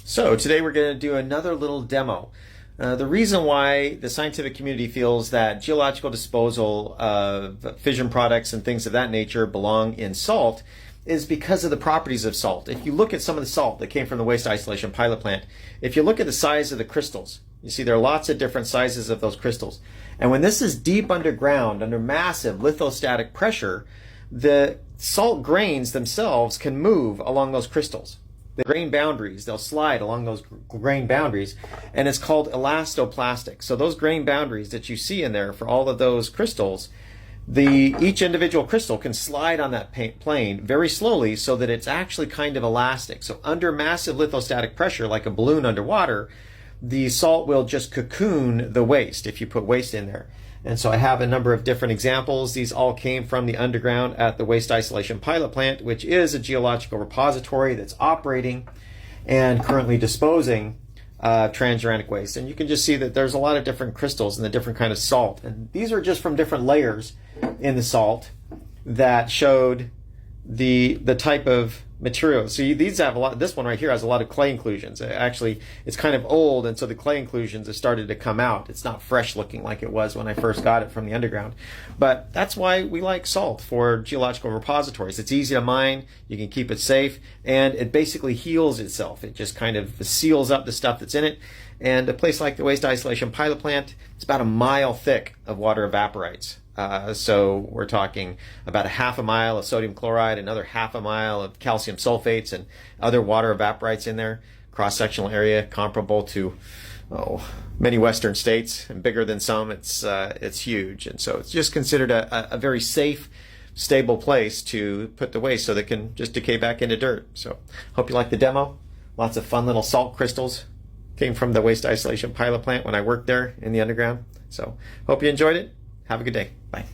So today we're going to do another little demo. The reason why the scientific community feels that geological disposal of fission products and things of that nature belong in salt is because of the properties of salt. If you look at some of the salt that came from the waste isolation pilot plant, if you look at the size of the crystals, you see there are lots of different sizes of those crystals. And when this is deep underground, under massive lithostatic pressure, the salt grains themselves can move along those crystals. The grain boundaries, they'll slide along those grain boundaries, and it's called elastoplastic. So those grain boundaries that you see in there for all of those crystals, each individual crystal can slide on that plane very slowly so that it's actually kind of elastic. So under massive lithostatic pressure, like a balloon underwater, the salt will just cocoon the waste if you put waste in there. And so I have a number of different examples. These all came from the underground at the waste isolation pilot plant, which is a geological repository that's operating and currently disposing transuranic waste. And you can just see that there's a lot of different crystals and the different kind of salt. And these are just from different layers in the salt that showed the type of material. So these have a lot. This one right here has a lot of clay inclusions. Actually, it's kind of old, and so the clay inclusions have started to come out. It's not fresh looking like it was when I first got it from the underground. But that's why we like salt for geological repositories. It's easy to mine, you can keep it safe, and it basically heals itself. It just kind of seals up the stuff that's in it. And a place like the waste isolation pilot plant, it's about a mile thick of water evaporites. So we're talking about a half a mile of sodium chloride, another half a mile of calcium sulfates and other water evaporites in there. Cross-sectional area comparable to many western states and bigger than some. It's huge, and so it's just considered a very safe, stable place to put the waste so that it can just decay back into dirt. So hope you like the demo. Lots of fun little salt crystals came from the waste isolation pilot plant when I worked there in the underground. So hope you enjoyed it. Have a good day. Bye.